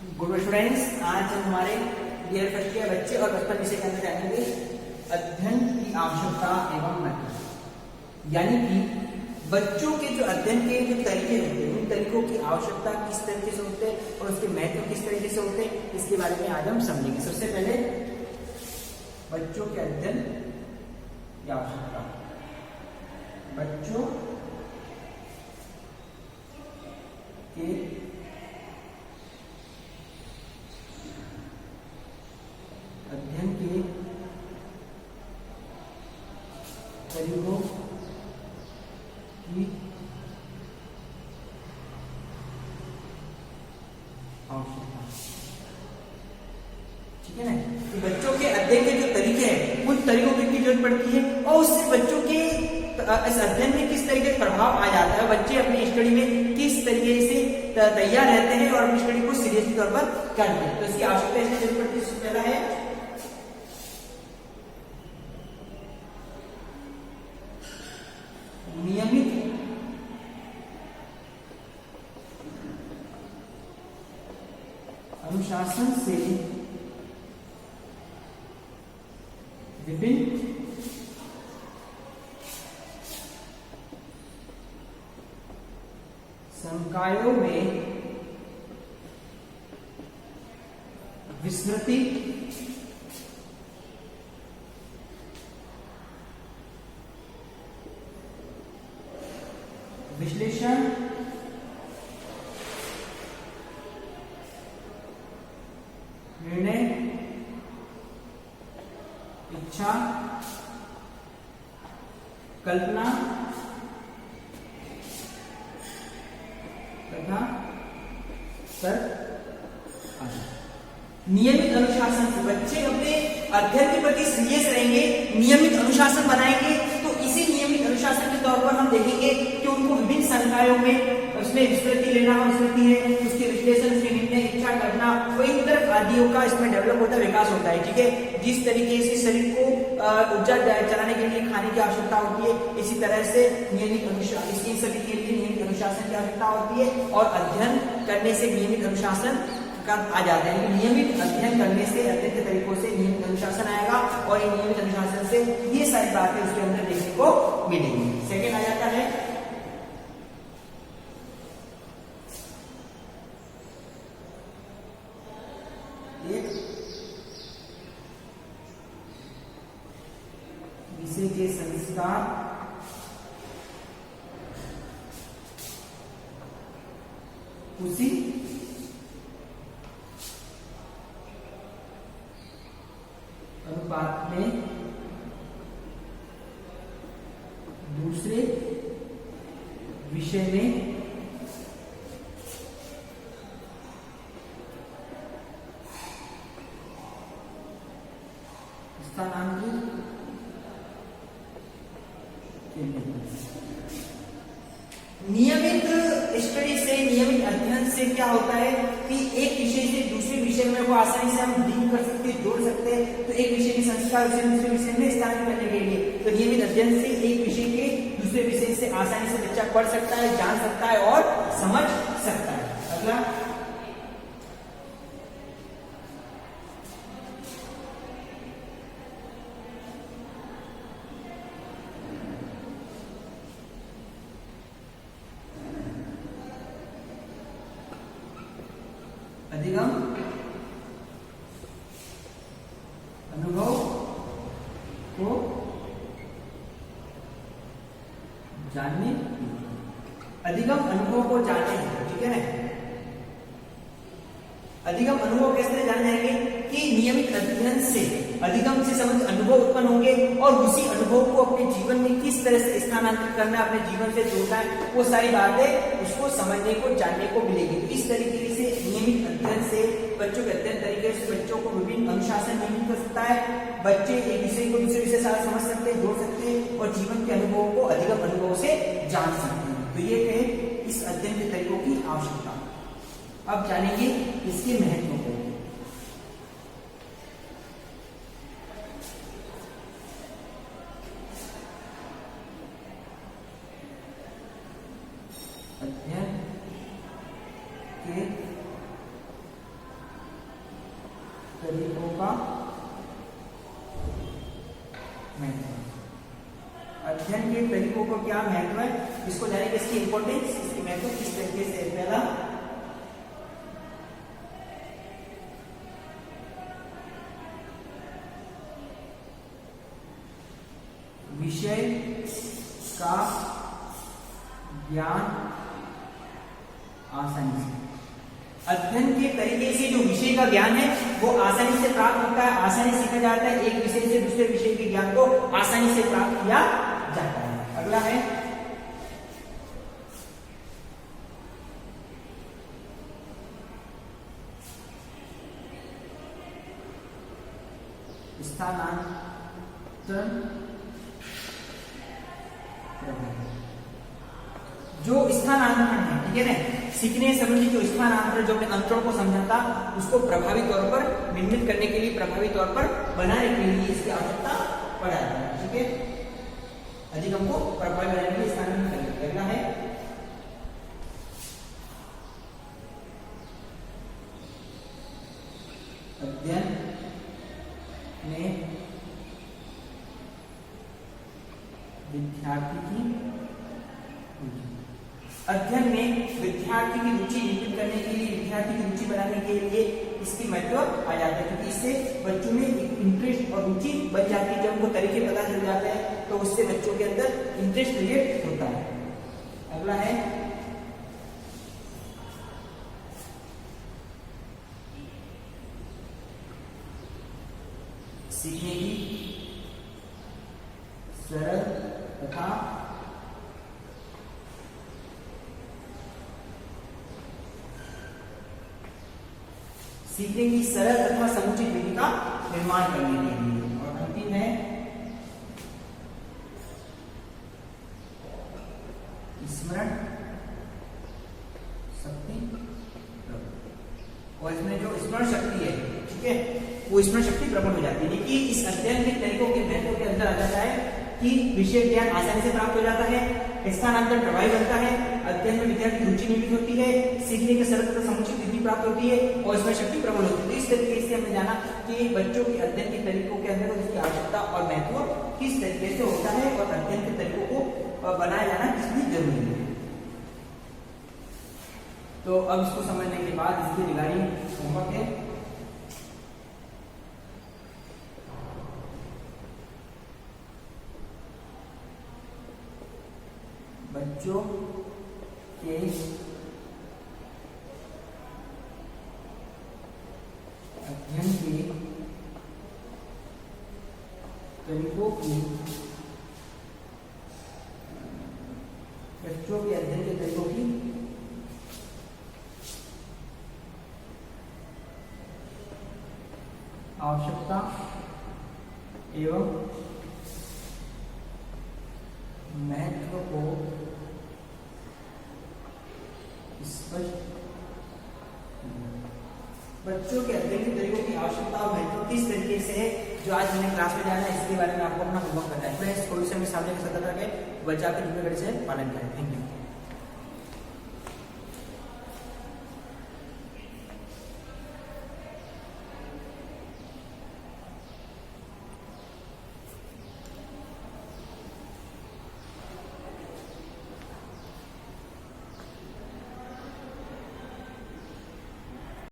Good students, आज हम हमारे डियर फर्स्ट ईयर बच्चे और बचपन विषय के अंदर जानेंगे अध्ययन की आवश्यकता एवं महत्व। यानी कि बच्चों के जो अध्ययन के जो तरीके होते हैं उन तरीकों की आवश्यकता किस तरीके से होते हैं और उसके महत्व किस तरीके से होते हैं, इसके बारे में आज हम समझेंगे। सबसे पहले बच्चों के अध्ययन की आवश्यकता। बच्चों के अध्ययन के तरीकों की आवश्यकता। ठीक है ना, कि बच्चों के अध्ययन के जो तरीके हैं उन तरीकों की जरूरत पड़ती है और उससे बच्चों के इस अध्ययन में किस तरीके का प्रभाव आ जाता है, बच्चे अपनी स्टडी में किस तरीके से तैयार रहते हैं और अपनी स्टडी को सीरियसली तौर पर करते हैं। तो इसकी आवश्यकता इसलिए जरूरत पड़ती है। पहला है नियमित अनुशासन से विभिन्न संकायों में विस्मृति विश्लेषण निर्णय इच्छा कल्पना तथा तर्क। नियमित अनुशासन से बच्चे अपने अध्ययन के प्रति सीरियस रहेंगे, नियमित अनुशासन बनाएंगे। तो इसी नियमित अनुशासन के तौर पर हम देखेंगे कि उनको विभिन्न संकायों में उसमें विस्मृति लेना विस्मृति है, उसके विश्लेषण से निर्णय इच्छा करना, कोई तरह आदियों का इसमें डेवलप होता है, विकास होता है। ठीक है, जिस तरीके से शरीर को ऊर्जा चलाने के लिए खाने की आवश्यकता होती है, इसी तरह से नियमित अनुशासन, इसके सभी के लिए नियमित अनुशासन की आवश्यकता होती है। और अध्ययन करने से नियमित अनुशासन का आ जाता है। नियमित अध्ययन करने से अध्ययन के तरीकों से नियमित अनुशासन आएगा और इन नियमित अनुशासन से ये सारी बातें उसके अंदर देखने को मिलेंगी। सेकेंड आ जाता है एक विषय के संस्कार उसी अनुपात में दूसरे विषय में स्थानांतरित नियमित स्टडी से, नियमित अध्ययन से क्या होता है कि एक विषय से दूसरे विषय में वो आसानी से हम लिंक कर सकते हैं, जोड़ सकते हैं। तो एक विषय के संस्कार उसे दूसरे विषय में स्थानांतरित करने के लिए तो नियमित अध्ययन से एक विषय के दूसरे विषय से आसानी से बच्चा पढ़ सकता है, जान सकता है और समझ सकता है। अगला अधिगम अनुभव को जानने, अधिगम अनुभव को जानने। ठीक है ना, अधिगम अनुभव कैसे जाने जाएंगे कि नियमित अध्ययन से, अधिगम से समझ अनुभव उत्पन्न होंगे और उसी अनुभव को अपने जीवन में किस तरह से स्थानांतरित करना, अपने जीवन से जोड़ना है, वो सारी बातें उसको समझने को, जानने को मिलेगी। तो इस तरीके से नियमित अध्ययन से बच्चों के अध्ययन तरीके से बच्चों को विभिन्न अनुशासन नियमित कर सकता है। बच्चे एक विषय को दूसरे विषय से समझ सकते हैं, जोड़ सकते हैं और जीवन के अनुभवों को अधिगम अनुभव से जान सकते हैं। तो ये है इस अध्ययन के तरीकों की आवश्यकता। अब जानेंगे इसके महत्व को। अध्ययन के तरीकों का महत्व। अध्ययन के तरीकों को क्या महत्व है, इसको जानेंगे, इसकी इंपॉर्टेंस, इसकी महत्व किस तरीके से। पहला, विषय का ज्ञान आसानी से। अध्ययन के तरीके से जो विषय का ज्ञान है वो आसानी से प्राप्त होता है, आसानी से सीखा जाता है, एक विषय से दूसरे विषय के ज्ञान को आसानी से प्राप्त किया जाता है। अगला है स्थानांतरण। जो स्थानांतरण है, ठीक है ना, सीखने संबंधी जो स्थानांतरण, जो अपने अंतरों को समझाता, उसको प्रभावी तौर पर निर्मित करने के लिए, प्रभावी तौर पर बनाने के लिए इसकी आवश्यकता पड़ा है, ठीक है। अधिक हमको प्रभावी बनाने के लिए स्थानांतरण करना है। अध्ययन में विद्यार्थी की रुचि, अध्ययन में विद्यार्थी की रुचि निर्मित करने के लिए, विद्यार्थी की रुचि बनाने के लिए इसकी महत्व आ जाता है, क्योंकि इससे बच्चों में एक इंटरेस्ट और रुचि बन जाती है। जब उनको तरीके पता चल जाते हैं तो उससे बच्चों के अंदर इंटरेस्ट क्रिएट होता है। अगला है सीखने की सरल तथा सीखने की सरल तथा समुचित विधि का निर्माण करने के लिए। और अंतिम है स्मरण शक्ति। और इसमें जो स्मरण शक्ति है, ठीक है, वो स्मरण शक्ति प्रबल हो जाती है। कि इस अध्ययन के तरीकों के महत्व के अंदर आ जाता है कि विषय ज्ञान आसानी से प्राप्त हो जाता है, स्थानांतरण प्रभावी बनता है, अध्ययन में विद्यार्थी की रुचि निर्मित होती है, सीखने की सरल तथा समुचित विधि प्राप्त होती है और स्मरण शक्ति प्रबल होती है। तो इस तरीके से हमने जाना कि बच्चों के अध्ययन के तरीकों के अंदर उसकी आवश्यकता और महत्व किस तरीके से होता है और अध्ययन के तरीकों को बनाया जाना कितनी जरूरी है। तो अब इसको समझने के बाद इसकी रिगार्डिंग होमवर्क है। बच्चों के अध्ययन के तरीकों की, बच्चों के अध्ययन के तरीकों की आवश्यकता एवं महत्व को स्पष्ट। बच्चों के अध्ययन के तरीकों की आवश्यकता और महत्व किस तरीके से है, जो आज मैंने क्लास में जाना है, इसके बारे में आपको अपना होमवर्क करना है। थोड़ी सी मिसालें के साथ करके बच्चा के जिम्मेदारी से पालन करें। Thank you.